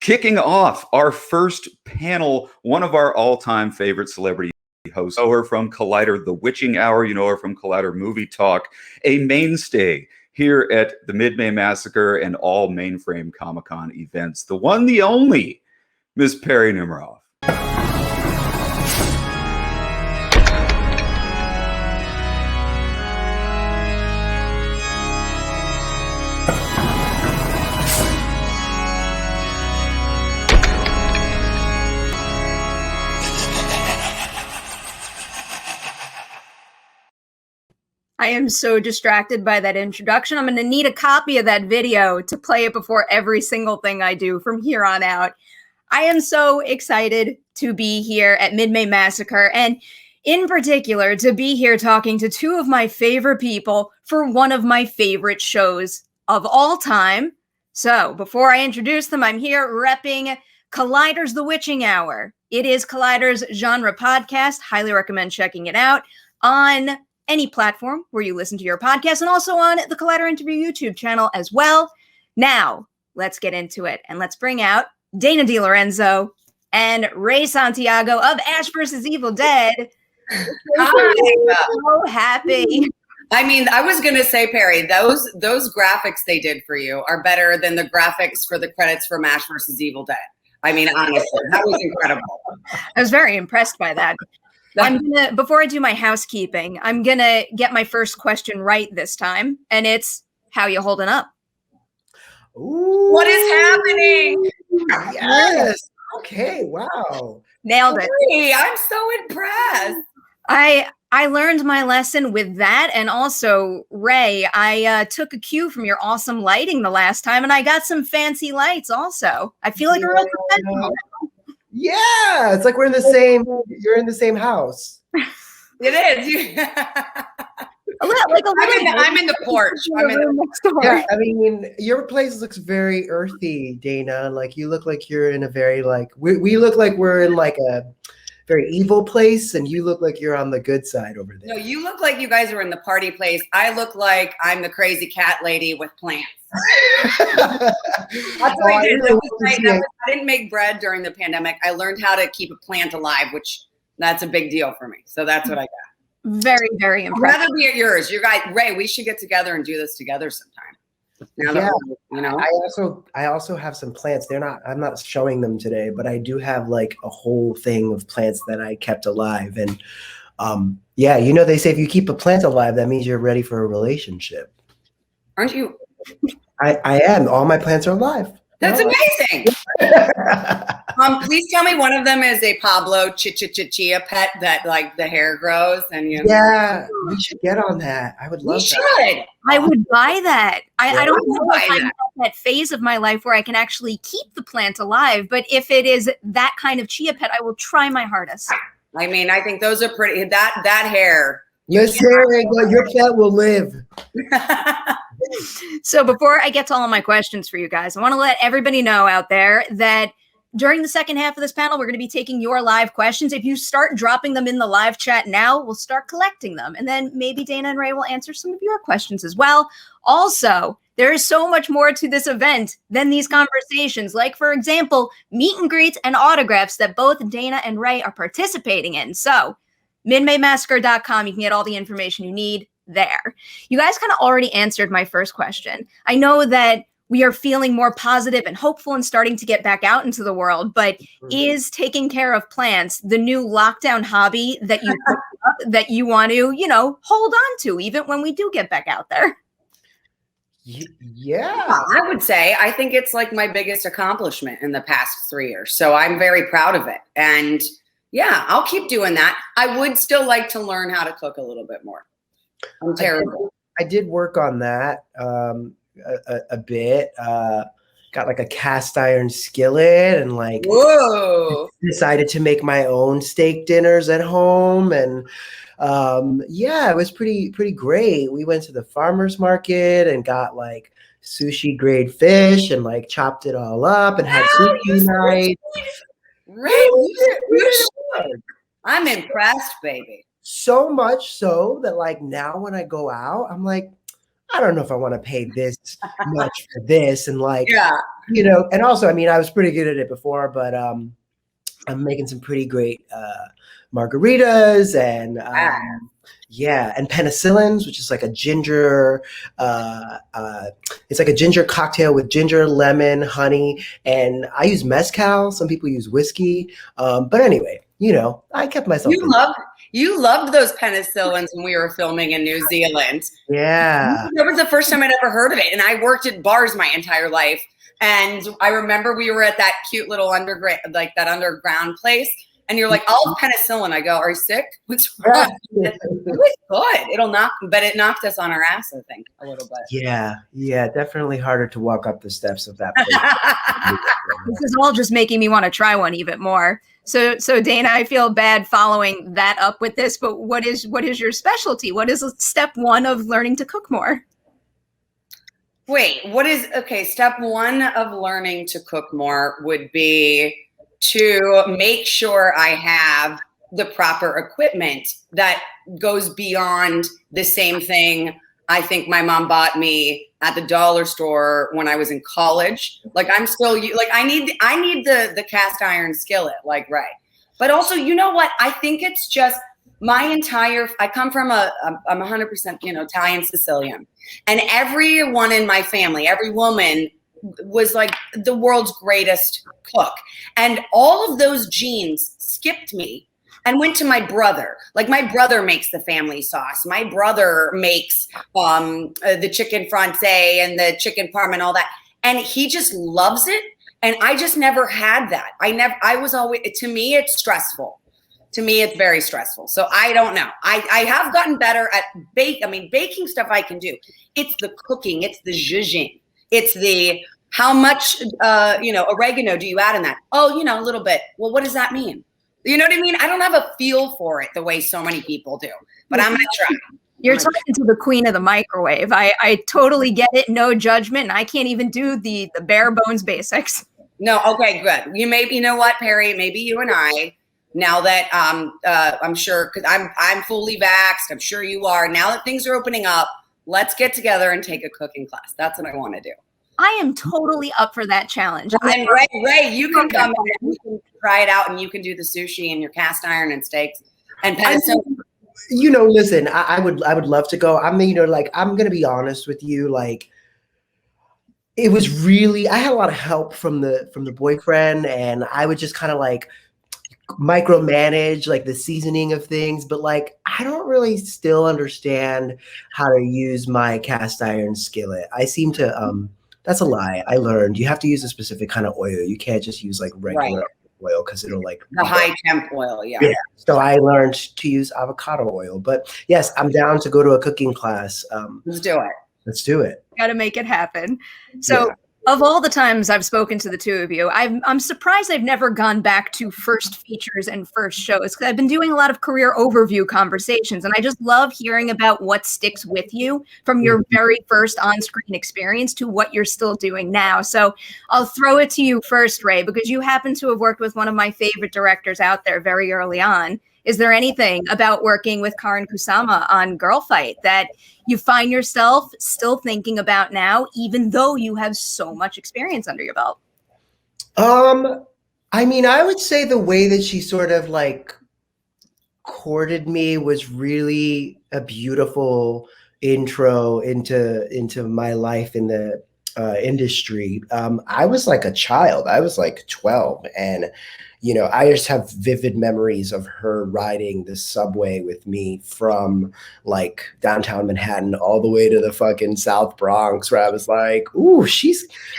Kicking off our first panel, one of our all-time favorite celebrity hosts. You know her from Collider The Witching Hour. You know her from Collider Movie Talk. A mainstay here at the Mid May Massacre and all Mainframe Comic-Con events. The one, the only, Miss Perri Nemiroff. I am so distracted by that introduction. I'm going to need a copy of that video to play it before every single thing I do from here on out. I am so excited to be here at Mid May Massacre, and in particular, to be here talking to two of my favorite people for one of my favorite shows of all time. So, before I introduce them, I'm here repping Collider's The Witching Hour. It is Collider's genre podcast. Highly recommend checking it out on any platform where you listen to your podcast, and also on the Collider Interview YouTube channel as well. Now, let's get into it, and let's bring out Dana DeLorenzo and Ray Santiago of Ash vs. Evil Dead. Hi. So happy. I mean, I was going to say, Perri, those graphics they did for you are better than the graphics for the credits for Ash vs. Evil Dead. I mean, honestly, that was incredible. I was very impressed by that. Before I do my housekeeping, I'm gonna get my first question right this time, and it's, how you holding up? Ooh. What is happening? Yes. Okay. Wow. Nailed it. Perri, I'm so impressed. I learned my lesson with that, and also, Ray, I took a cue from your awesome lighting the last time, and I got some fancy lights also. I feel like a real professional. Yeah, it's like we're in the same. You're in the same house. It is. I'm in the porch. I'm in the next door. Yeah, I mean, your place looks very earthy, Dana. Like you look like you're in a very we look like we're in like a very evil place, and you look like you're on the good side over there. No, you look like you guys are in the party place. I look like I'm the crazy cat lady with plants. That's what I did. I didn't make bread during the pandemic. I learned how to keep a plant alive, which that's a big deal for me. So that's what I got. Very, very impressive. I'd rather be at yours. You guys, Ray, we should get together and do this together sometime. Now that you know, I also have some plants. I'm not showing them today, but I do have like a whole thing of plants that I kept alive. And yeah, you know, they say if you keep a plant alive, that means you're ready for a relationship. Aren't you? I am. All my plants are alive. That's amazing. Please tell me one of them is a Pablo Chia pet that like the hair grows and you. Yeah, we should get on that. I would love that. I would buy that. I don't know if I'm at that phase of my life where I can actually keep the plant alive, but if it is that kind of chia pet, I will try my hardest. I mean, I think those are pretty. That hair. Yes, your plant will live. So before I get to all of my questions for you guys, I want to let everybody know out there that during the second half of this panel, we're going to be taking your live questions. If you start dropping them in the live chat now, we'll start collecting them. And then maybe Dana and Ray will answer some of your questions as well. Also, there is so much more to this event than these conversations. Like, for example, meet and greets and autographs that both Dana and Ray are participating in. So midmaymassacre.com, you can get all the information you need there. You guys kind of already answered my first question. I know that we are feeling more positive and hopeful and starting to get back out into the world, but is taking care of plants the new lockdown hobby that you want to, hold on to even when we do get back out there? Yeah, I would say I think it's like my biggest accomplishment in the past 3 years. So I'm very proud of it. And yeah, I'll keep doing that. I would still like to learn how to cook a little bit more. I'm terrible. I did work on that a bit. Got like a cast iron skillet and like whoa. Decided to make my own steak dinners at home. And yeah, it was pretty great. We went to the farmer's market and got like sushi grade fish and like chopped it all up and had sushi night. I'm impressed, baby. So much so that like now when I go out, I'm like, I don't know if I want to pay this much for this. And like, Yeah. and also, I mean, I was pretty good at it before, but I'm making some pretty great margaritas and and penicillins, which is like a ginger, it's like a ginger cocktail with ginger, lemon, honey, and I use mezcal. Some people use whiskey. But anyway, I kept myself. You loved those penicillins when we were filming in New Zealand. Yeah. That was the first time I'd ever heard of it. And I worked at bars my entire life. And I remember we were at that cute little underground place. And you're like, I'll have penicillin. I go, are you sick? What's wrong? It was good. It knocked us on our ass, I think, a little bit. Yeah. Definitely harder to walk up the steps of that place. This is all just making me want to try one even more. So Dana, I feel bad following that up with this, but what is your specialty? What is step one of learning to cook more? Wait, step one of learning to cook more would be to make sure I have the proper equipment that goes beyond the same thing I think my mom bought me at the dollar store when I was in college. Like I'm still like I need the cast iron skillet, like Ray. But also, you know what? I think it's just I come from I'm 100% Italian Sicilian, and everyone in my family, every woman was like the world's greatest cook, and all of those genes skipped me and went to my brother. Like my brother makes the family sauce. My brother makes the chicken francais and the chicken parm and all that. And he just loves it. And I just never had that. I was always, to me, it's stressful. To me, it's very stressful. So I don't know. I have gotten better at baking stuff I can do. It's the cooking. It's the zhuzhing. It's the, how much, oregano do you add in that? Oh, a little bit. Well, what does that mean? You know what I mean? I don't have a feel for it the way so many people do, but I'm going to try. You're talking to the queen of the microwave. I totally get it. No judgment. And I can't even do the bare bones basics. No. Okay, good. You know what, Perri, maybe you and I, now that I'm sure, because I'm fully vaxxed, I'm sure you are. Now that things are opening up, let's get together and take a cooking class. That's what I want to do. I am totally up for that challenge. And Ray, you can come in and you can try it out, and you can do the sushi and your cast iron and steaks and penicillin. Listen, I would love to go. I'm going to be honest with you. Like, it was really, I had a lot of help from the boyfriend, and I would just kind of like micromanage like the seasoning of things, but like I don't really still understand how to use my cast iron skillet. I seem to that's a lie. I learned you have to use a specific kind of oil. You can't just use like regular oil because it'll like the high temp oil. Yeah. So I learned to use avocado oil. But yes, I'm down to go to a cooking class. Let's do it. Let's do it. Got to make it happen. So of all the times I've spoken to the two of you, I'm surprised I've never gone back to first features and first shows, because I've been doing a lot of career overview conversations, and I just love hearing about what sticks with you from your very first on-screen experience to what you're still doing now. So I'll throw it to you first, Ray, because you happen to have worked with one of my favorite directors out there very early on. Is there anything about working with Karin Kusama on Girl Fight that you find yourself still thinking about now, even though you have so much experience under your belt? I mean, I would say the way that she sort of like courted me was really a beautiful intro into my life in the industry. I was like a child. I was like 12, and I just have vivid memories of her riding the subway with me from like downtown Manhattan all the way to the fucking South Bronx, where I was like, ooh,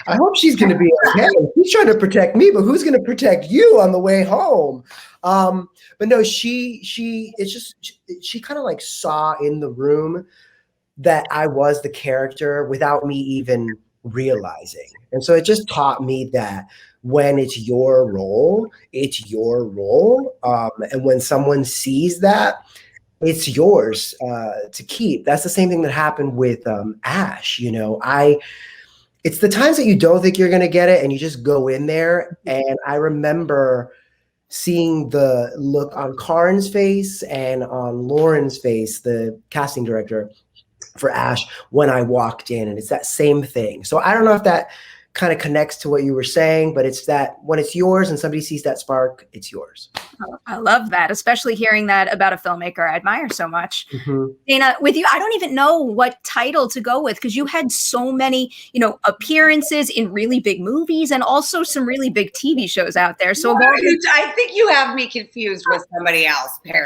I hope she's going to be okay. She's trying to protect me, but who's going to protect you on the way home? But no, she kind of like saw in the room that I was the character without me even realizing. And so it just taught me that when it's your role, it's your role. And when someone sees that, it's yours to keep. That's the same thing that happened with Ash. It's the times that you don't think you're going to get it and you just go in there. And I remember seeing the look on Karin's face and on Lauren's face, the casting director, for Ash when I walked in, and it's that same thing. So I don't know if that kind of connects to what you were saying, but it's that when it's yours and somebody sees that spark, it's yours. I love that, especially hearing that about a filmmaker I admire so much. Mm-hmm. Dana, with you, I don't even know what title to go with, because you had so many, appearances in really big movies and also some really big TV shows out there. So I think you have me confused with somebody else, Perri.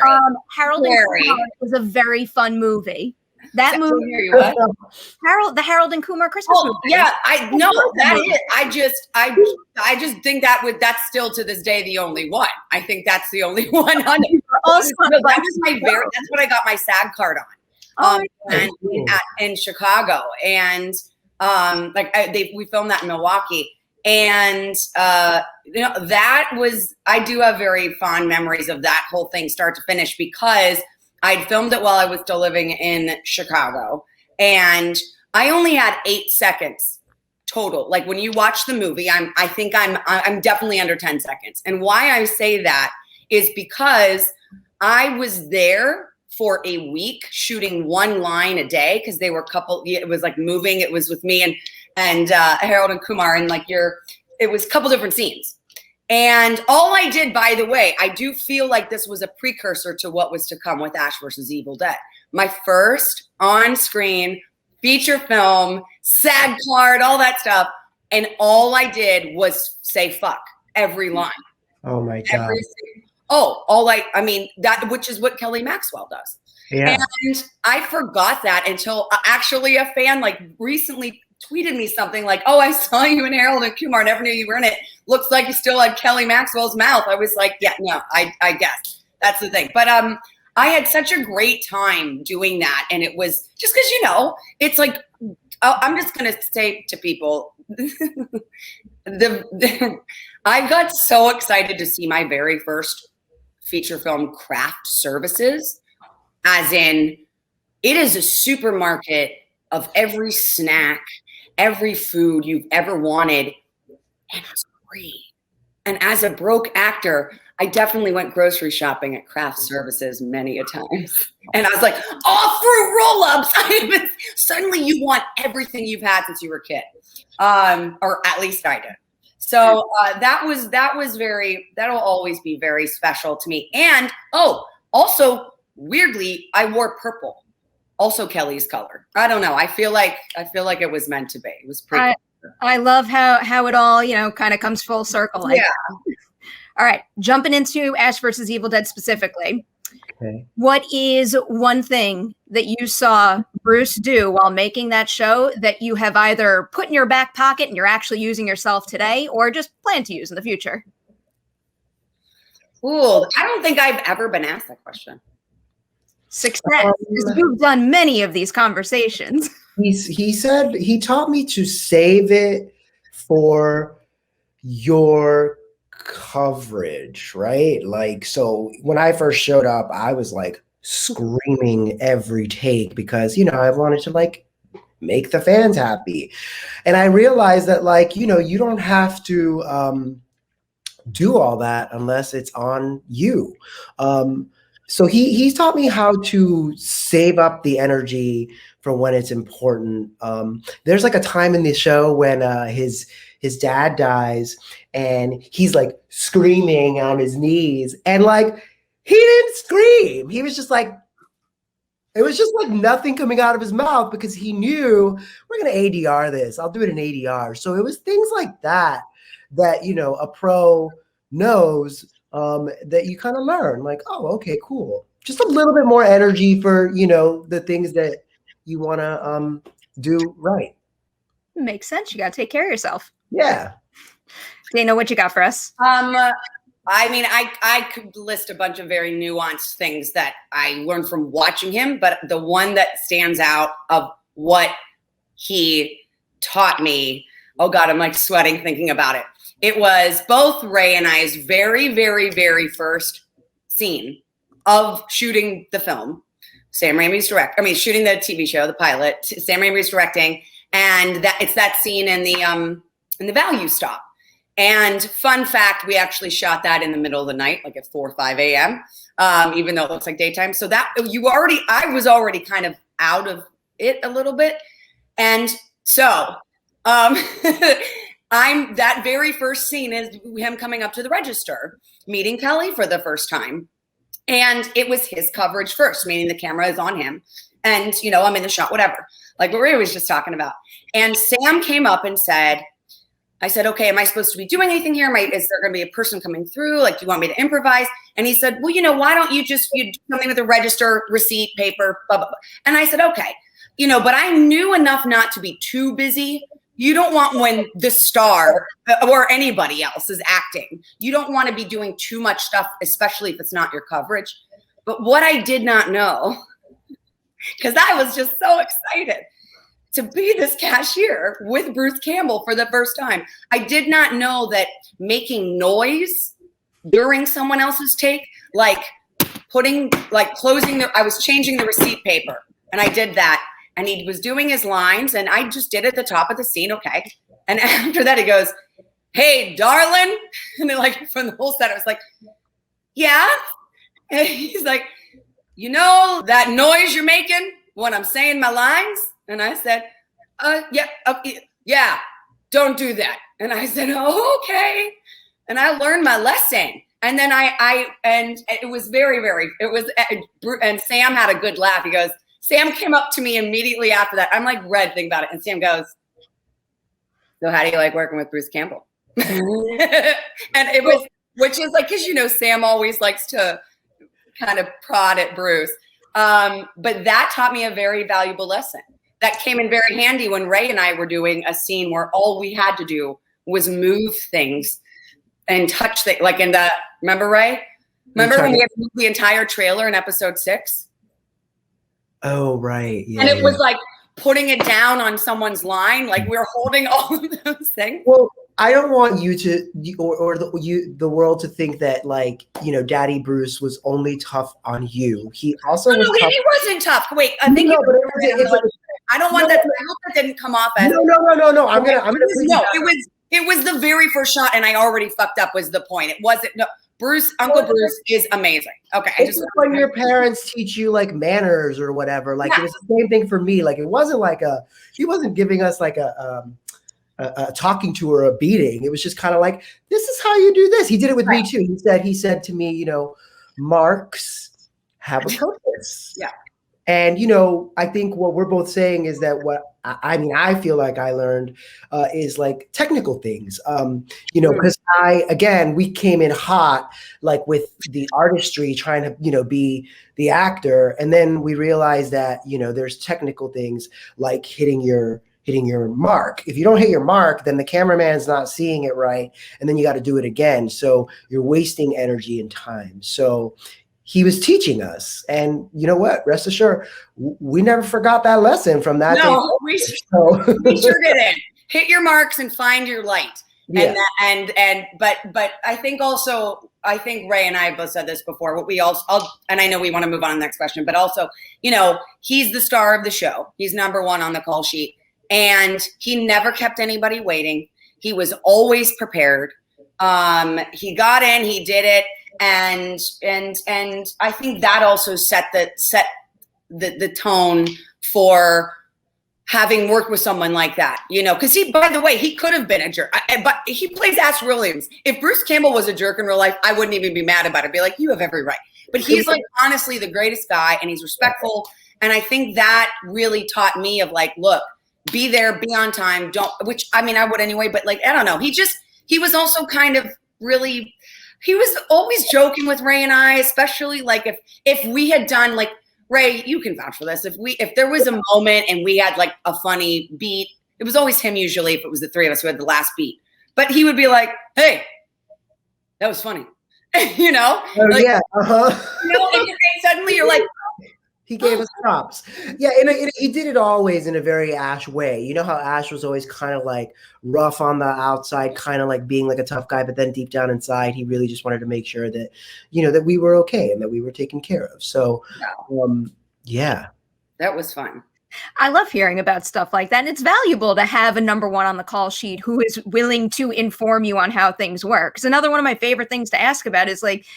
Harold and Kumar was a very fun movie. That movie, the Harold and Kumar Christmas movie. Yeah, I know that is. I just think that's still to this day the only one. I think that's the only one. That's what I got my SAG card on. In Chicago, and we filmed that in Milwaukee, and that was, I do have very fond memories of that whole thing, start to finish, because I'd filmed it while I was still living in Chicago, and I only had 8 seconds total. Like, when you watch the movie, I think I'm definitely under 10 seconds. And why I say that is because I was there for a week shooting one line a day, because they were it was like moving. It was with me and Harold and Kumar, and it was a couple different scenes. And all I did, by the way, I do feel like this was a precursor to what was to come with Ash vs. Evil Dead. My first on-screen feature film, SAG card, all that stuff. And all I did was say fuck every line. Oh my God. Which is what Kelly Maxwell does. Yeah. And I forgot that until actually a fan recently tweeted me something like, "Oh, I saw you in Harold and Kumar. Never knew you were in it. Looks like you still had Kelly Maxwell's mouth." I was like, "Yeah, no, I guess that's the thing." But I had such a great time doing that, and it was just because it's like, I'm just gonna say to people, I got so excited to see my very first feature film, Craft Services, as in, it is a supermarket of every snack, every food you've ever wanted, and it's free. And as a broke actor, I definitely went grocery shopping at Craft Services many a times. And I was like, fruit roll-ups. Suddenly you want everything you've had since you were a kid. Or at least I did. So that'll always be very special to me. And also weirdly, I wore purple. Also Kelly's color. I don't know. I feel like it was meant to be. It was pretty. I love how it all, kind of comes full circle. Yeah. All right. Jumping into Ash vs. Evil Dead specifically. Okay. What is one thing that you saw Bruce do while making that show that you have either put in your back pocket and you're actually using yourself today, or just plan to use in the future? Ooh, I don't think I've ever been asked that question. Success. You've done many of these conversations. He said he taught me to save it for your coverage, right? Like, so when I first showed up, I was like screaming every take because, I wanted to make the fans happy. And I realized that you don't have to do all that unless it's on you. So he's taught me how to save up the energy for when it's important. There's a time in the show when his dad dies and he's screaming on his knees, and he didn't scream. He was just it was just nothing coming out of his mouth because he knew we're going to ADR this. I'll do it in ADR. So it was things like that a pro knows that you kind of learn okay, cool. Just a little bit more energy for, the things that you want to do right. Makes sense. You got to take care of yourself. Yeah. Dana, what you got for us? I could list a bunch of very nuanced things that I learned from watching him, but the one that stands out of what he taught me, oh God, I'm sweating thinking about it. It was both Ray and I's very, very, very first scene of shooting the film. Shooting the TV show, the pilot. Sam Raimi's directing, and it's that scene in the value stop. And fun fact, we actually shot that in the middle of the night, at 4 or 5 a.m., even though it looks like daytime. So I was already kind of out of it a little bit. And so that very first scene is him coming up to the register, meeting Kelly for the first time. And it was his coverage first, meaning the camera is on him. And, you know, I'm in the shot, whatever, like what Ray was just talking about. And Sam came up and said, I said, okay, am I supposed to be doing anything here? Is there going to be a person coming through? Like, do you want me to improvise? And he said, well, you know, why don't you do something with a register, receipt, paper, blah, blah, blah. And I said, okay, you know, but I knew enough not to be too busy. You don't want when the star or anybody else is acting, you don't want to be doing too much stuff, especially if it's not your coverage. But what I did not know, because I was just so excited to be this cashier with Bruce Campbell for the first time. I did not know that making noise during someone else's take, like I was changing the receipt paper and I did that. And he was doing his lines and I just did at the top of the scene. Okay. And after that, he goes, hey, darling. And then like from the whole set, I was like, yeah. And he's like, you know, that noise you're making when I'm saying my lines? And I said, yeah, don't do that. And I said, oh, okay. And I learned my lesson. And then and it was and Sam had a good laugh. He goes, Sam came up to me immediately after that. I'm like, Red, think about it. And Sam goes, so how do you like working with Bruce Campbell? And it was, which is like, cause you know, Sam always likes to kind of prod at Bruce. But that taught me a very valuable lesson. That came in very handy when Ray and I were doing a scene where all we had to do was move things and touch things. Like remember Ray? Remember when we had to move the entire trailer in episode 6? Oh, right. Yeah, and it was like putting it down on someone's line. Like we were holding all of those things. Well, I don't want you to, or the world to think that like, you know, Daddy Bruce was only tough on you. He also was tough. He wasn't tough. Wait, I think I don't want that. I hope that didn't come off as no. I'm gonna. It was the very first shot, and I already fucked up. Was the point? It wasn't. No, Uncle Bruce is amazing. Okay, it's when your parents teach you like manners or whatever. Like it was the same thing for me. Like it wasn't like he wasn't giving us like a talking to or a beating. It was just kind of like, this is how you do this. He did it with me too. He said to me, you know, marks have a purpose. Yeah. And, you know, I think what we're both saying is that I feel like I learned is like technical things, you know, because we came in hot, like with the artistry trying to, you know, be the actor. And then we realized that, you know, there's technical things like hitting your mark. If you don't hit your mark, then the cameraman's not seeing it right. And then you got to do it again. So you're wasting energy and time. So he was teaching us, and you know what? Rest assured, we never forgot that lesson from that. No, we sure didn't. Hit your marks and find your light. Yeah. But I think Ray and I both said this before. What we and I know we want to move on to the next question, but also, you know, he's the star of the show. He's number one on the call sheet, and he never kept anybody waiting. He was always prepared. He got in, he did it. And I think that also set the tone for having worked with someone like that, you know, because by the way, he could have been a jerk, but he plays Ash Williams. If Bruce Campbell was a jerk in real life, I wouldn't even be mad about it. I'd be like, you have every right. But he's like, honestly, the greatest guy, and he's respectful. And I think that really taught me of like, look, be there, be on time. Which I mean, I would anyway, but like, I don't know. He was also kind of really, he was always joking with Ray and I, especially like if we had done like, Ray, you can vouch for this. If there was a moment and we had like a funny beat, it was always him usually if it was the three of us who had the last beat. But he would be like, hey, that was funny. You know? Oh, like, yeah. You know, and suddenly you're like, he gave us props. Yeah, and he did it always in a very Ash way. You know how Ash was always kind of like rough on the outside, kind of like being like a tough guy, but then deep down inside, he really just wanted to make sure that, you know, that we were okay and that we were taken care of. So, yeah. That was fun. I love hearing about stuff like that. And it's valuable to have a number one on the call sheet who is willing to inform you on how things work. Because another one of my favorite things to ask about is like,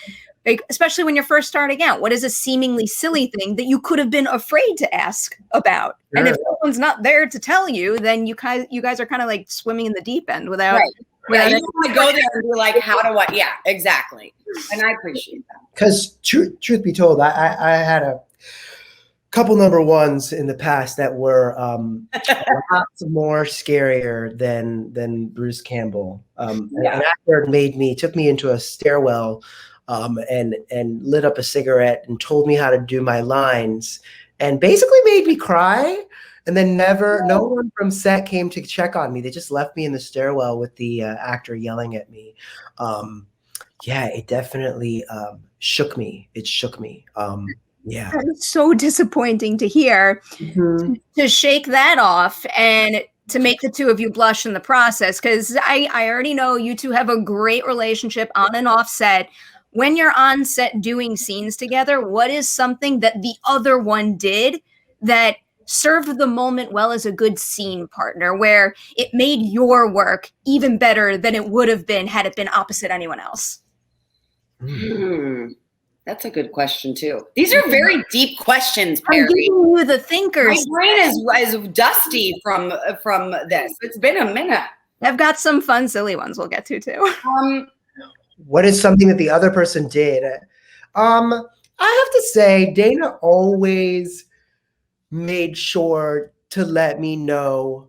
Like, especially when you're first starting out, what is a seemingly silly thing that you could have been afraid to ask about? Sure. And if someone's not there to tell you, then you guys are kind of like swimming in the deep end without. Right. Yeah, you want to go there and be like, how do I? Yeah, exactly. And I appreciate that. Because truth be told, I had a couple number ones in the past that were lots more scarier than Bruce Campbell. An actor took me into a stairwell and lit up a cigarette and told me how to do my lines and basically made me cry. And then no one from set came to check on me. They just left me in the stairwell with the actor yelling at me. It definitely shook me. It shook me. Yeah. That is so disappointing to hear. Mm-hmm. To shake that off and to make the two of you blush in the process, because I already know you two have a great relationship on and off set. When you're on set doing scenes together, what is something that the other one did that served the moment well as a good scene partner, where it made your work even better than it would have been had it been opposite anyone else? That's a good question too. These are very deep questions, Perri. I'm giving you the thinkers. My brain is dusty from this. It's been a minute. I've got some fun, silly ones we'll get to too. What is something that the other person did? I have to say, Dana always made sure to let me know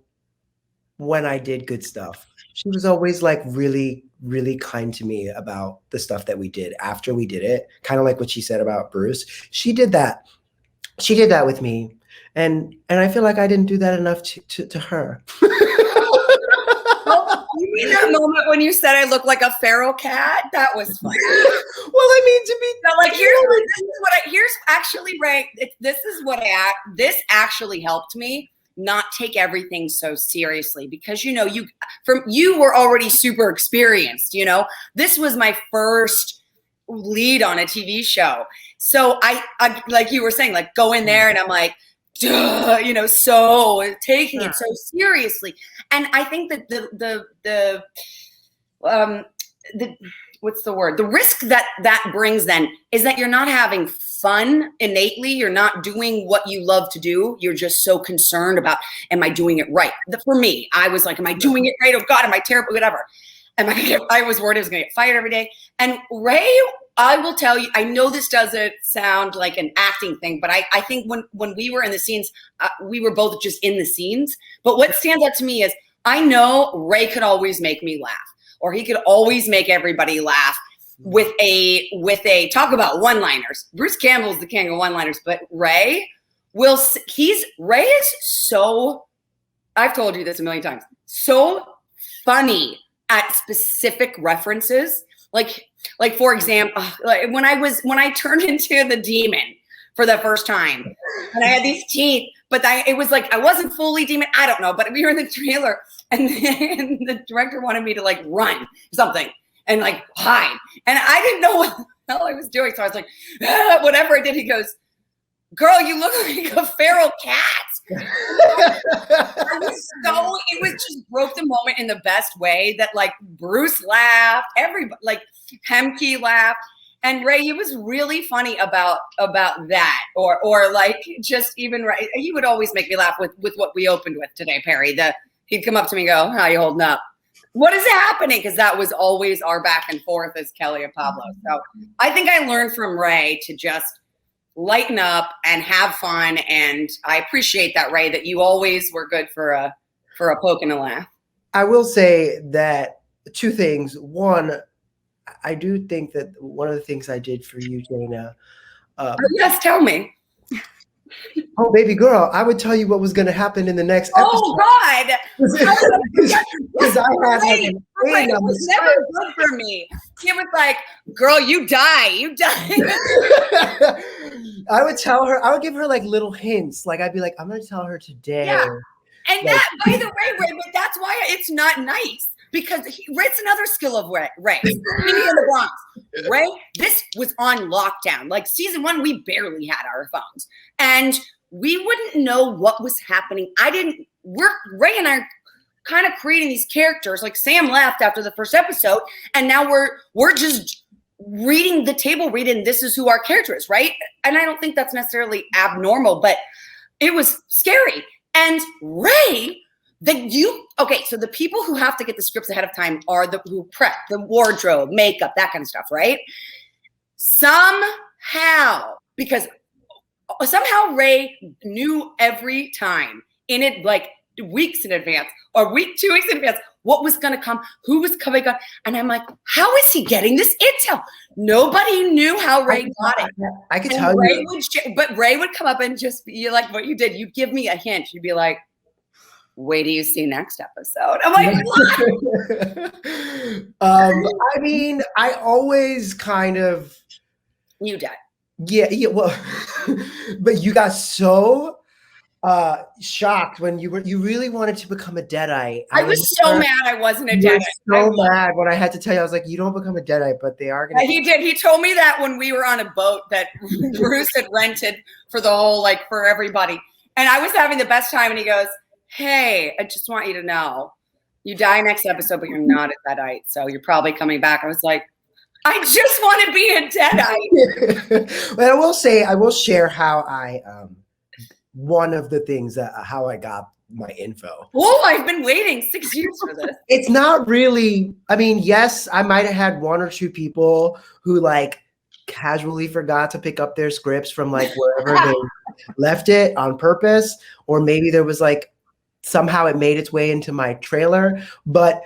when I did good stuff. She was always like really, really kind to me about the stuff that we did after we did it. Kind of like what she said about Bruce. She did that. She did that with me. And I feel like I didn't do that enough to her. You mean that moment when you said I look like a feral cat? That was funny. Well, I mean, to be like, here's actually, Ray, this actually helped me not take everything so seriously, because you were already super experienced. This was my first lead on a TV show, so I like you were saying, like, go in there and I'm like, duh, so taking it so seriously. And I think that the what's the word? The risk that brings then is that you're not having fun innately. You're not doing what you love to do. You're just so concerned about, am I doing it right? For me, I was like, am I doing it right? Oh God, am I terrible? Whatever. I was worried I was going to get fired every day. And Ray, I will tell you, I know this doesn't sound like an acting thing, but I think when we were in the scenes, we were both just in the scenes. But what stands out to me is I know Ray could always make me laugh, or he could always make everybody laugh with a talk about one-liners. Bruce Campbell's the king of one-liners, but Ray is so, I've told you this a million times, so funny at specific references. Like for example, like when I turned into the demon for the first time, and I had these teeth, but it was like I wasn't fully demon. I don't know, but we were in the trailer, and the director wanted me to like run something and like hide, and I didn't know what the hell I was doing, so I was like, whatever I did. He goes, "Girl, you look like a feral cat." It was just broke the moment in the best way, that like Bruce laughed, everybody, like Hemke laughed, and Ray, he was really funny about that, or like just even right. He would always make me laugh with what we opened with today, Perri. He'd come up to me and go, "How you holding up? What is happening?" Because that was always our back and forth as Kelly and Pablo. So I think I learned from Ray to just lighten up and have fun, and I appreciate that, Ray, that you always were good for a poke and a laugh. I will say that two things. One, I do think that one of the things I did for you, Dana. Yes, tell me. Oh, baby girl, I would tell you what was going to happen in the next episode. Oh, God. Because I had Right. It was never good for me. He was like, "Girl, you die. You die." I would tell her, I would give her like little hints. Like I'd be like, I'm going to tell her today. Yeah. And that, by the way, Ray, but that's why it's not nice. Because Ray's another skill of Ray. Being in the Bronx. Ray, this was on lockdown. Like season 1, we barely had our phones. And we wouldn't know what was happening. Ray and I are kind of creating these characters. Like Sam left after the first episode, and now we're just reading the table read and this is who our character is, right? And I don't think that's necessarily abnormal, but it was scary. And Ray, so the people who have to get the scripts ahead of time are who prep, the wardrobe, makeup, that kind of stuff, right? Somehow, because somehow Ray knew every time in it, like weeks in advance or 2 weeks in advance, what was going to come, who was coming up. And I'm like, how is he getting this intel? Nobody knew how Ray got it. I could tell you. But Ray would come up and just be like what you did. You'd give me a hint. You'd be like, wait till you see next episode. I'm like, what? I mean, I always kind of. You did. Yeah, well, but you got so shocked when you really wanted to become a Deadite. I was so mad I wasn't a Deadite. So mad when I had to tell you, I was like, you don't become a Deadite, but they are going to. He did. He told me that when we were on a boat that Bruce had rented for the whole, like, for everybody. And I was having the best time. And he goes, hey, I just want you to know, you die next episode, but you're not a Deadite. So you're probably coming back. I was like, I just want to be a Deadite. But I will say, I will share how I, one of the things that how I got my info. Oh, I've been waiting 6 years for this. It's not really, I mean, yes, I might have had 1 or 2 people who like casually forgot to pick up their scripts from like wherever they left it on purpose. Or maybe there was like, somehow it made its way into my trailer. But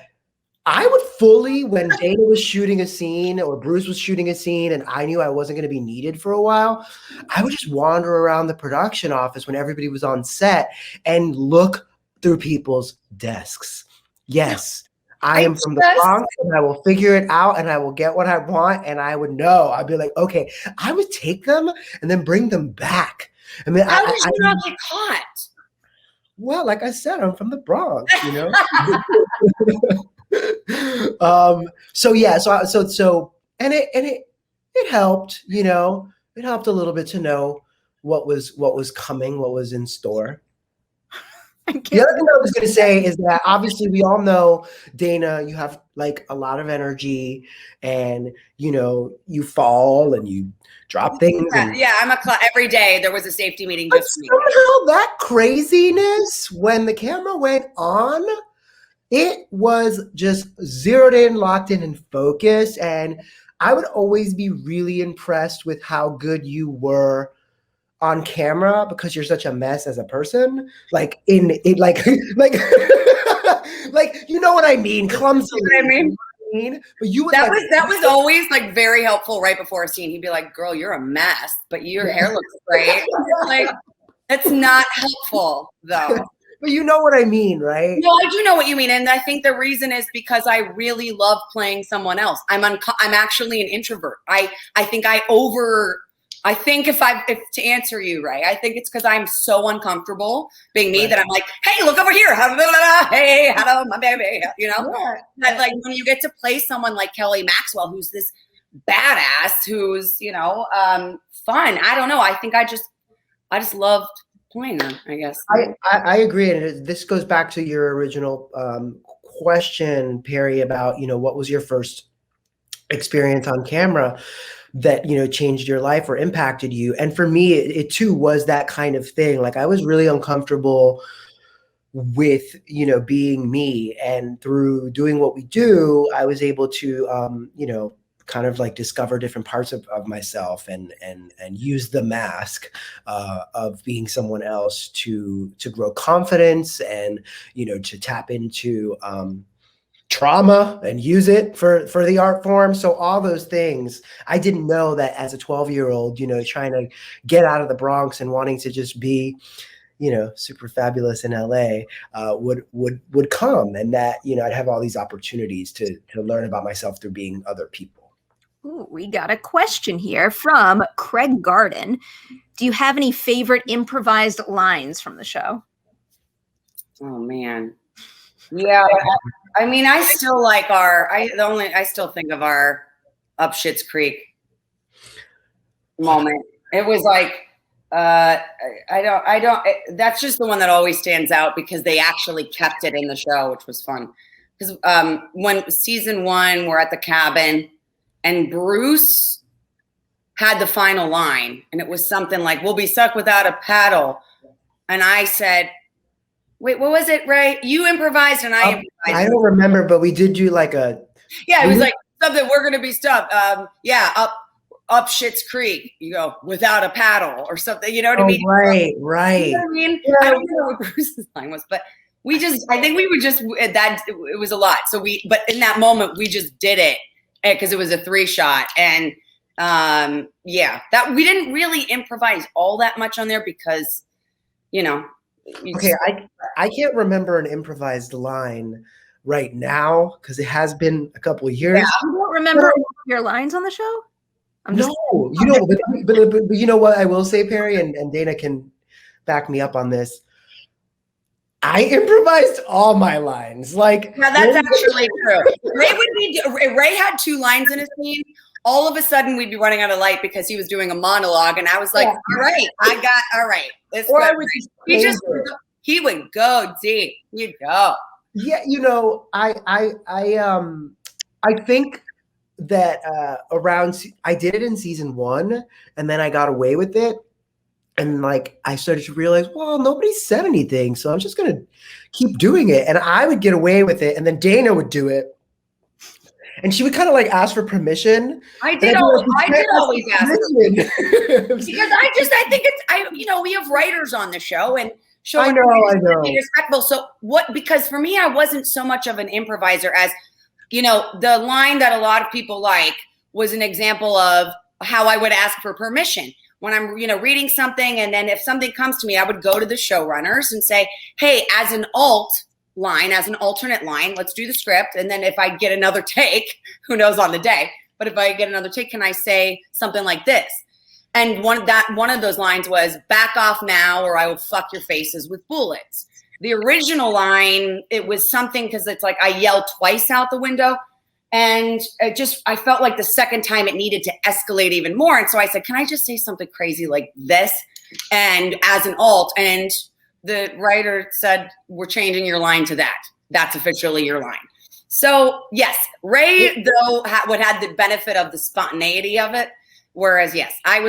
I would fully, when Dana was shooting a scene or Bruce was shooting a scene and I knew I wasn't going to be needed for a while, I would just wander around the production office when everybody was on set and look through people's desks. Yes, I am from the Bronx and I will figure it out and I will get what I want and I would know. I'd be like, okay, I would take them and then bring them back. I mean, how did you not get caught? Well, like I said, I'm from the Bronx, you know? And it helped, you know, it helped a little bit to know what was coming, what was in store. The other thing I was going to say is that obviously we all know, Dana, you have like a lot of energy and, you know, you fall and you drop things. Yeah, I'm every day there was a safety meeting just for me. Somehow that craziness, when the camera went on, it was just zeroed in, locked in, and focused. And I would always be really impressed with how good you were on camera because you're such a mess as a person. Like like you know what I mean? Clumsy. You know what I mean? But you would that was always like very helpful right before a scene. He'd be like, girl, you're a mess, but your hair looks great. Like, that's not helpful though. But you know what I mean, right? No, I do know what you mean. And I think the reason is because I really love playing someone else. I'm actually an introvert. I think if to answer you, Ray, I think it's because I'm so uncomfortable being me that I'm like, hey, look over here. Hey, hello, my baby. You know, that like when you get to play someone like Kelly Maxwell, who's this badass, who's, you know, fun. I don't know. I think I just loved playing them, I guess. I agree. And this goes back to your original question, Perri, about, you know, what was your first experience on camera that, you know, changed your life or impacted you? And for me, it too was that kind of thing. Like I was really uncomfortable with, you know, being me, and through doing what we do, I was able to, you know, kind of like discover different parts of myself and use the mask of being someone else to grow confidence and, you know, to tap into trauma and use it for the art form. So all those things, I didn't know that as a 12-year-old, you know, trying to get out of the Bronx and wanting to just be, you know, super fabulous in LA would come, and that, you know, I'd have all these opportunities to learn about myself through being other people. Ooh, we got a question here from Craig Garden. Do you have any favorite improvised lines from the show? Oh man. Yeah. I mean, I still like I still think of our Up Schitt's Creek moment. It was like, that's just the one that always stands out because they actually kept it in the show, which was fun. Because when season 1, we're at the cabin and Bruce had the final line, and it was something like, "We'll be stuck without a paddle." And I said, "Wait, what was it, Ray? You improvised and I improvised." I don't remember, but we did do like a. Yeah, it was like something, "We're gonna be stuck." Up Schitt's Creek, you go, "without a paddle" or something. You know what I mean? Right. You know what I mean? Yeah. I don't know what Bruce's line was, but I think we would just, that it was a lot. So but in that moment, we just did it because it was a 3-shot. And that we didn't really improvise all that much on there because, Okay, I can't remember an improvised line right now because it has been a couple of years. Yeah, you don't remember your lines on the show? But you know what I will say, Perri, and Dana can back me up on this. I improvised all my lines. Like, yeah, that's actually true. Ray had 2 lines in his scene. All of a sudden, we'd be running out of light because he was doing a monologue, and I was like, "All right, all right." He would go deep. He'd go. Yeah, I think that I did it in season 1, and then I got away with it. And like, I started to realize, well, nobody said anything, so I'm just going to keep doing it. And I would get away with it. And then Dana would do it. And she would kind of like ask for permission. I did always ask for permission. Because I think we have writers on the show, and I know. Be respectful. So because for me, I wasn't so much of an improviser as, the line that a lot of people like was an example of how I would ask for permission. When I'm, reading something, and then if something comes to me, I would go to the showrunners and say, "Hey, as an alternate line, let's do the script. And then if I get another take, who knows on the day, but if I get another take, can I say something like this?" And one of those lines was, "Back off now, or I will fuck your faces with bullets." The original line, it was something because it's like I yelled twice out the window. And I felt like the second time it needed to escalate even more. And so I said, "Can I just say something crazy like this?" And as an alt, and the writer said, "We're changing your line to that. That's officially your line." So yes, Ray though would have the benefit of the spontaneity of it. Whereas yes, I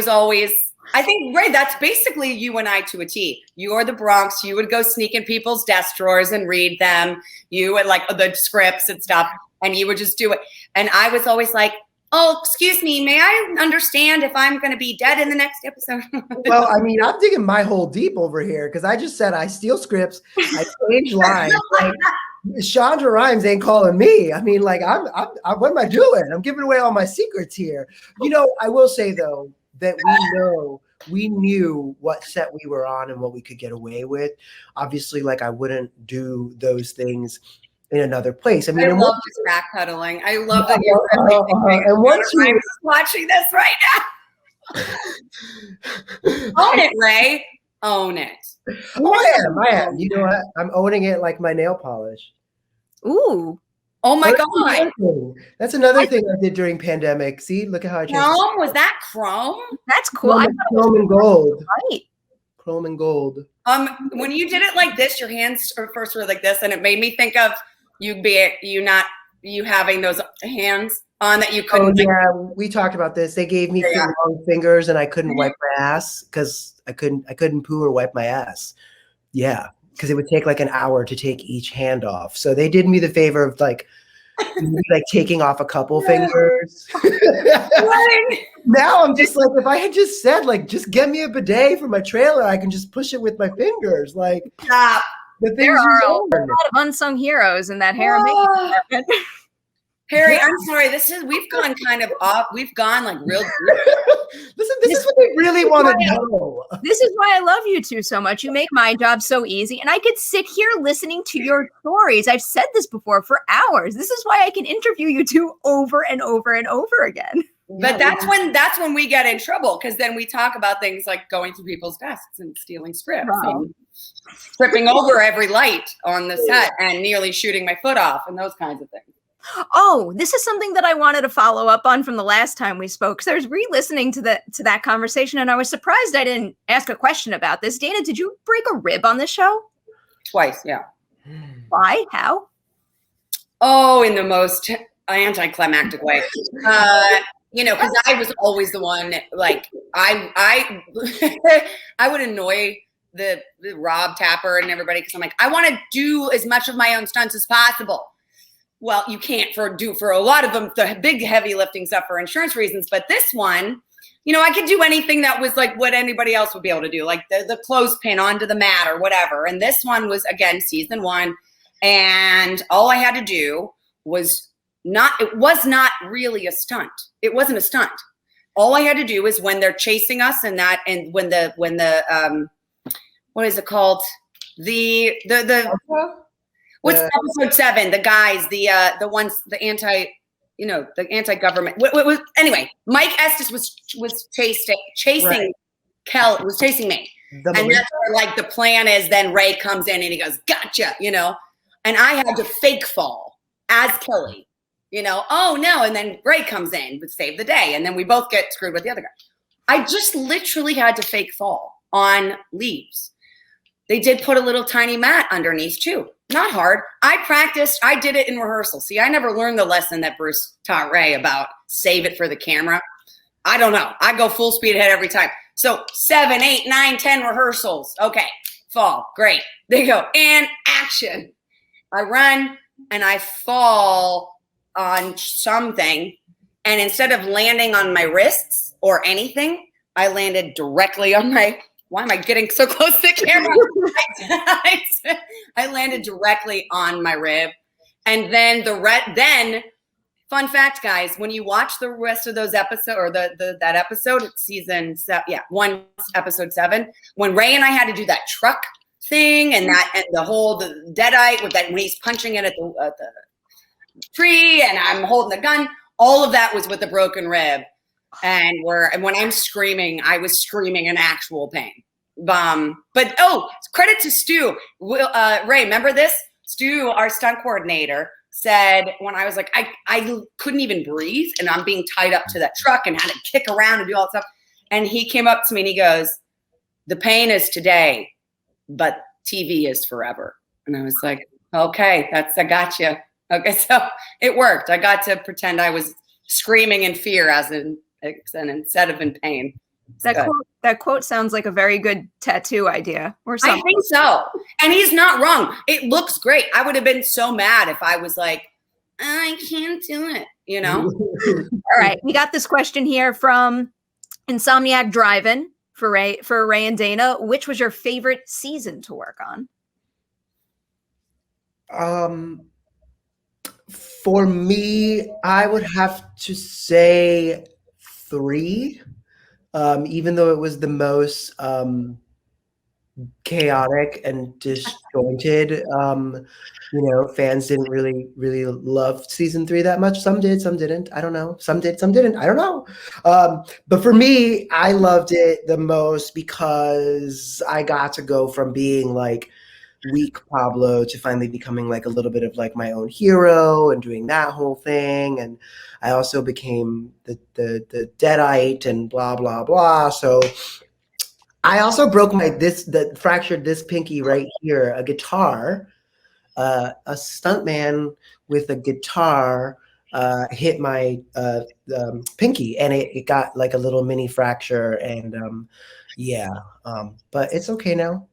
think, Ray, that's basically you and I to a T. You're the Bronx. You would go sneak in people's desk drawers and read them. You would like the scripts and stuff. And you would just do it. And I was always like, "Oh, excuse me, may I understand if I'm going to be dead in the next episode?" Well, I mean, I'm digging my hole deep over here because I just said I steal scripts, I change lines. Like, Chandra Rhimes ain't calling me. I mean, like, I'm what am I doing? I'm giving away all my secrets here. I will say though that we knew what set we were on and what we could get away with. Obviously, like, I wouldn't do those things in another place. I mean, I love this backpedaling. I love that you're and once you're watching this right now. Own it, Ray. Own it. I am. You know what? I'm owning it like my nail polish. Ooh. Oh my God. That's another thing I did during pandemic. See, look at how I changed. Chrome? Was that chrome? That's cool. Chrome and gold. Right. Chrome and gold. When you did it like this, your hands first were like this, and it made me think of you having those hands on that you couldn't. Oh, yeah, we talked about this. They gave me 2 long fingers, and I couldn't wipe my ass because I couldn't poo or wipe my ass. Yeah, because it would take like an hour to take each hand off. So they did me the favor of like taking off a couple fingers. Now I'm just like, if I had just said like, just get me a bidet for my trailer, I can just push it with my fingers. Like, stop. There are a lot of unsung heroes in that hair and makeup department. Perri, I'm sorry. We've gone kind of off. We've gone like real deep. Listen, this is what they really want to know. This is why I love you two so much. You make my job so easy. And I could sit here listening to your stories. I've said this before for hours. This is why I can interview you two over and over and over again. But that's when we get in trouble, because then we talk about things like going through people's desks and stealing scripts and tripping over every light on the set and nearly shooting my foot off and those kinds of things. Oh, this is something that I wanted to follow up on from the last time we spoke. So I was re-listening to that conversation, and I was surprised I didn't ask a question about this. Dana, did you break a rib on this show? Twice, yeah. Why? How? Oh, in the most anticlimactic way. you know, because I was always the one, like, I I would annoy the Rob Tapper and everybody because I'm like, I want to do as much of my own stunts as possible. Well, you can't for a lot of them, the big heavy lifting stuff for insurance reasons. But this one, you know, I could do anything that was like what anybody else would be able to do, like the clothespin onto the mat or whatever. And this one was, again, season 1. And all I had to do was it was not really a stunt. It wasn't a stunt. All I had to do is when they're chasing us and when the what is it called? What's episode 7? The guys, the ones, the anti-government. Anyway, Mike Estes was chasing Right. Kel, was chasing me. And that's where, like, the plan is then Ray comes in and he goes, gotcha, you know? And I had to fake fall as Kelly, you know? Oh, no. And then Ray comes in to save the day. And then we both get screwed with the other guy. I just literally had to fake fall on leaves. They did put a little tiny mat underneath too. Not hard. I practiced. I did it in rehearsal. See, I never learned the lesson that Bruce taught Ray about save it for the camera. I don't know. I go full speed ahead every time. So 7, 8, 9, 10 rehearsals. Okay, fall. Great. They go, and action. I run and I fall on something. And instead of landing on my wrists or anything, I landed directly on my, why am I getting so close to the camera? I landed directly on my rib. And then fun fact, guys, when you watch the rest of those episodes, or that episode, it's season 1, episode 7, when Ray and I had to do that truck thing and the deadite with that when he's punching it at the tree and I'm holding the gun, all of that was with the broken rib. And when I'm screaming, I was screaming in actual pain. But credit to Stu. Ray, remember this? Stu, our stunt coordinator, said when I was like, I couldn't even breathe and I'm being tied up to that truck and had to kick around and do all that stuff. And he came up to me and he goes, the pain is today, but TV is forever. And I was like, okay, I got you. Okay, so it worked. I got to pretend I was screaming in fear instead of in pain. That quote sounds like a very good tattoo idea or something. I think so. And he's not wrong. It looks great. I would have been so mad if I was like, I can't do it, you know? All right. We got this question here from Insomniac Drive-In for Ray and Dana. Which was your favorite season to work on? For me, I would have to say 3. Even though it was the most chaotic and disjointed, fans didn't really love season 3 that much. Some did, some didn't. I don't know. Some did, some didn't. I don't know. But for me, I loved it the most because I got to go from being like weak Pablo to finally becoming like a little bit of like my own hero and doing that whole thing. And I also became the deadite and blah, blah, blah. So I also broke fractured this pinky right here, a guitar, a stuntman with a guitar hit my pinky and it got like a little mini fracture and but it's okay now.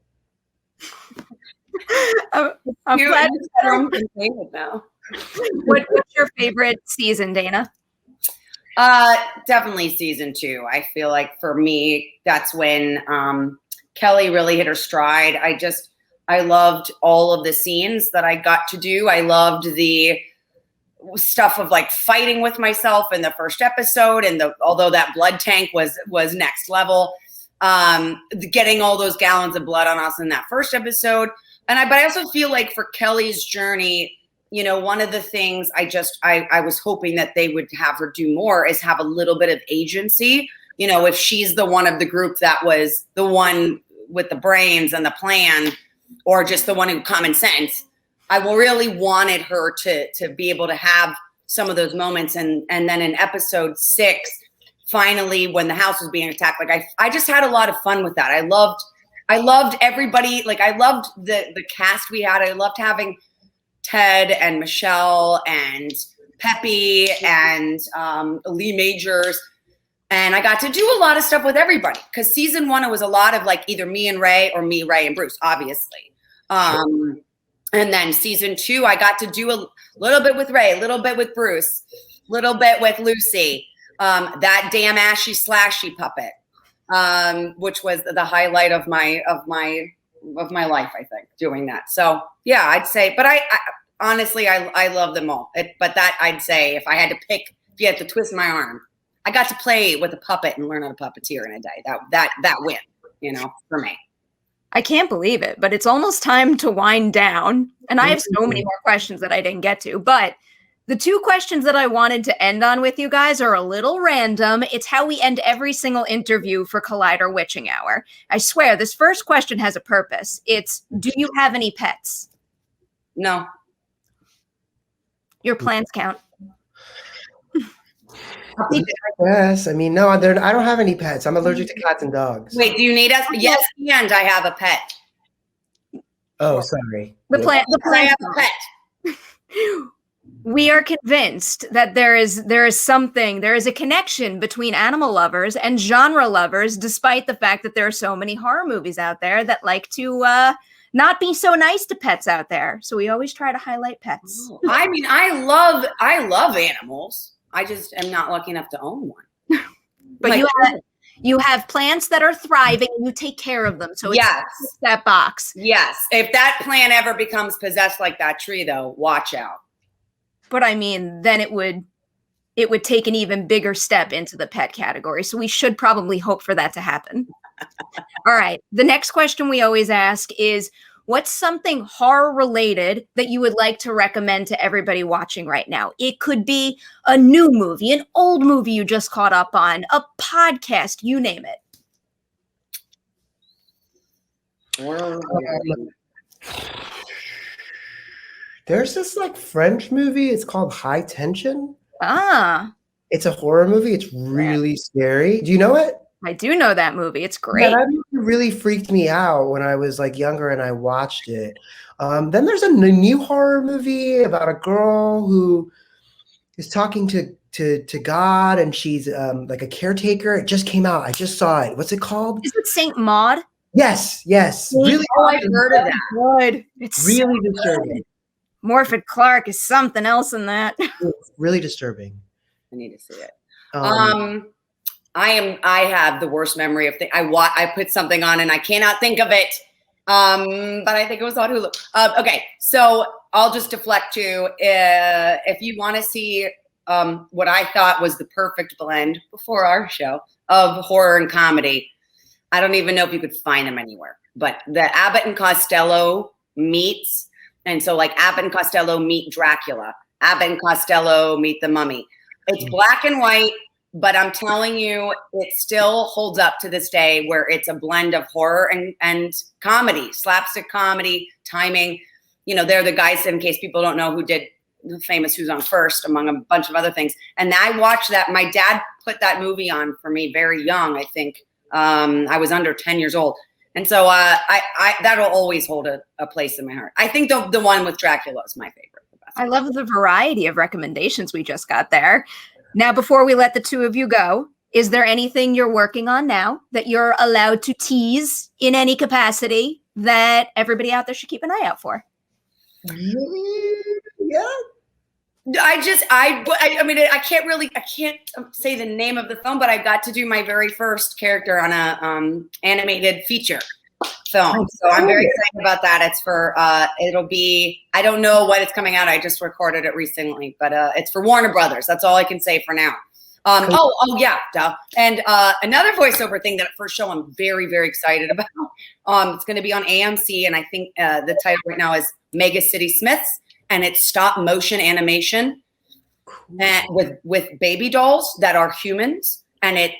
I'm glad now. What's your favorite season, Dana? Definitely season 2. I feel like for me, that's when Kelly really hit her stride. I loved all of the scenes that I got to do. I loved the stuff of like fighting with myself in the first episode, and although that blood tank was next level, getting all those gallons of blood on us in that first episode. But I also feel like for Kelly's journey, one of the things I was hoping that they would have her do more is have a little bit of agency. If she's the one of the group that was the one with the brains and the plan, or just the one who common sense, I really wanted her to be able to have some of those moments. And then in episode 6, finally, when the house was being attacked, like I just had a lot of fun with that. I loved everybody. Like I loved the cast we had. I loved having Ted and Michelle and Peppy and Lee Majors. And I got to do a lot of stuff with everybody because season 1, it was a lot of like either me and Ray or me, Ray, and Bruce, obviously. And then season 2, I got to do a little bit with Ray, a little bit with Bruce, a little bit with Lucy, that damn Ashy Slashy puppet, which was the highlight of my life, I think, doing that. So yeah, I'd say, but I honestly, I love them all. But that I'd say if I had to pick, if you had to twist my arm, I got to play with a puppet and learn how to puppeteer in a day. That win, you know, for me. I can't believe it, but it's almost time to wind down. And I have so many more questions that I didn't get to. But the 2 questions that I wanted to end on with you guys are a little random. It's how we end every single interview for Collider Witching Hour. I swear, this first question has a purpose. It's, do you have any pets? No. Your plans count. Yes, I mean, no, I don't have any pets. I'm allergic to cats and dogs. Wait, do you need us? Yes, and I have a pet. Oh, sorry. The plan. I have a pet. We are convinced that there is a connection between animal lovers and genre lovers, despite the fact that there are so many horror movies out there that like to not be so nice to pets out there. So we always try to highlight pets. I mean, I love animals. I just am not lucky enough to own one. But like, you have plants that are thriving and you take care of them. So it's yes. That box. Yes. If that plant ever becomes possessed like that tree, though, watch out. But I mean, then it would take an even bigger step into the pet category. So we should probably hope for that to happen. All right. The next question we always ask is, what's something horror related that you would like to recommend to everybody watching right now? It could be a new movie, an old movie you just caught up on, a podcast, you name it. There's this like French movie. It's called High Tension. Ah. It's a horror movie. It's really scary. Do you know it? I do know that movie. It's great. Yeah, that movie really freaked me out when I was like younger and I watched it. Then there's a new horror movie about a girl who is talking to God, and she's like a caretaker. It just came out. I just saw it. What's it called? Is it Saint Maud? Yes. Really, I've heard of that. Good. It's really so disturbing. good. Morford Clark is something else in that. It's really disturbing. I need to see it. I have the worst memory of things. I put something on and I cannot think of it. But I think it was on Hulu. Okay, so I'll just deflect to if you want to see what I thought was the perfect blend before our show of horror and comedy. I don't even know if you could find them anywhere. But the Abbott and Costello meets, and so like Abbott and Costello meet Dracula, Abbott and Costello meet the Mummy. It's black and white. But I'm telling you, it still holds up to this day where it's a blend of horror and comedy, slapstick comedy, timing. You know, they're the guys, in case people don't know, who did the famous Who's on First, among a bunch of other things. And I watched that. My dad put that movie on for me very young, I think. I was under 10 years old. And so I that'll always hold a place in my heart. I think the one with Dracula is my favorite. I love the variety of recommendations we just got there. Now, before we let the 2 of you go, is there anything you're working on now that you're allowed to tease in any capacity that everybody out there should keep an eye out for? Yeah. I can't say the name of the film, but I got to do my very first character on a animated feature film. So I'm very excited about that. It's for, it'll be, I don't know when it's coming out. I just recorded it recently, but it's for Warner Brothers. That's all I can say for now. Yeah, duh. And another voiceover thing, that first show I'm very, very excited about. It's going to be on AMC, and I think the title right now is Mega City Smiths, and it's stop motion animation with baby dolls that are humans, and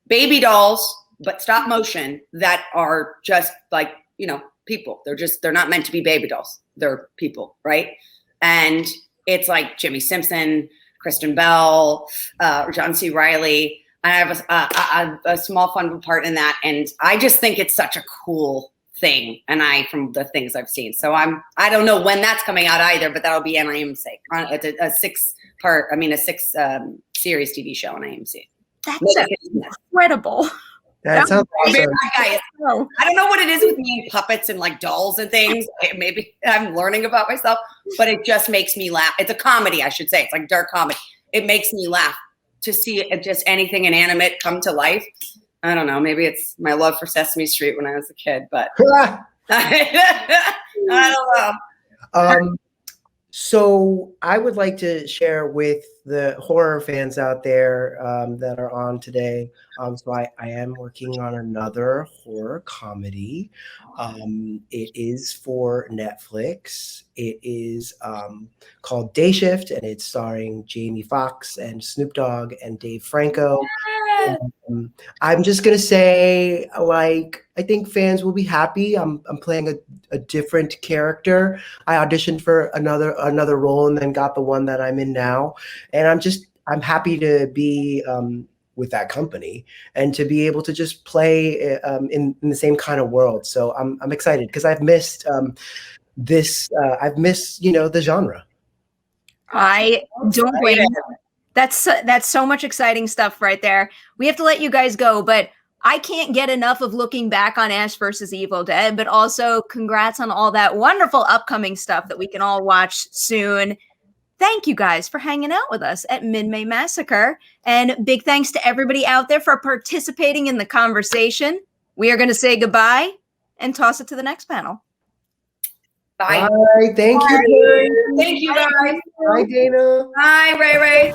baby dolls, but stop motion that are just like, you know, people. They're not meant to be baby dolls. They're people, right? And it's like Jimmy Simpson, Kristen Bell, John C. Reilly. And I have a small fun part in that. And I just think it's such a cool thing, from the things I've seen. So I don't know when that's coming out either, but that'll be on AMC. It's a six series TV show on AMC. That's incredible. That sounds awesome. I don't know what it is with me and puppets and like dolls and things. Maybe I'm learning about myself, but it just makes me laugh. It's a comedy, I should say. It's like dark comedy. It makes me laugh to see just anything inanimate come to life. I don't know. Maybe it's my love for Sesame Street when I was a kid, but I don't know. So I would like to share with the horror fans out there that are on today. So I am working on another horror comedy. It is for Netflix. It is called Day Shift, and it's starring Jamie Foxx and Snoop Dogg and Dave Franco. I'm just gonna say, like, I think fans will be happy. I'm playing a different character. I auditioned for another role and then got the one that I'm in now, and I'm happy to be with that company and to be able to just play in the same kind of world. So I'm excited because I've missed this. I've missed the genre. I don't blame you. That's so much exciting stuff right there. We have to let you guys go, but I can't get enough of looking back on Ash versus Evil Dead, but also congrats on all that wonderful upcoming stuff that we can all watch soon. Thank you guys for hanging out with us at Mid May Massacre. And big thanks to everybody out there for participating in the conversation. We are going to say goodbye and toss it to the next panel. Bye. Bye. Thank you. Thank you, guys. Bye, Dana. Bye, Ray Ray.